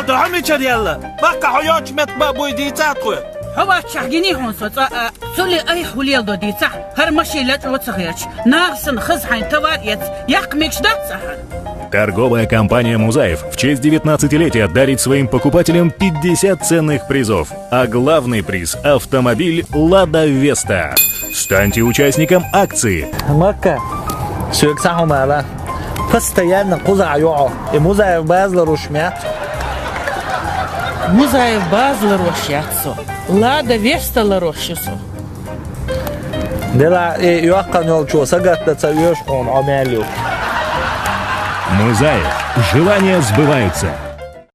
دعم يشر يلا بقى حياك متبا بوي ديتات خويا هوا تشعجني هون سولي أي حولي الدو ديتا هر ماشي لا وتسغيرش ناقصن خز حين تواريت يقمكش دات سحر. Торговая компания «Музаев» в честь 19-летия дарит своим покупателям 50 ценных призов, а главный приз – автомобиль «Лада Веста». Станьте участником акции. مكة سوق ساحو مالا فستيان قزع يوعو مزايف بازل رشميات مزايف بازل روشياتسو لادا веста ларошису. دلا يوقع نولчу сагат цавёш он амелю. «Музаев». Желания сбываются.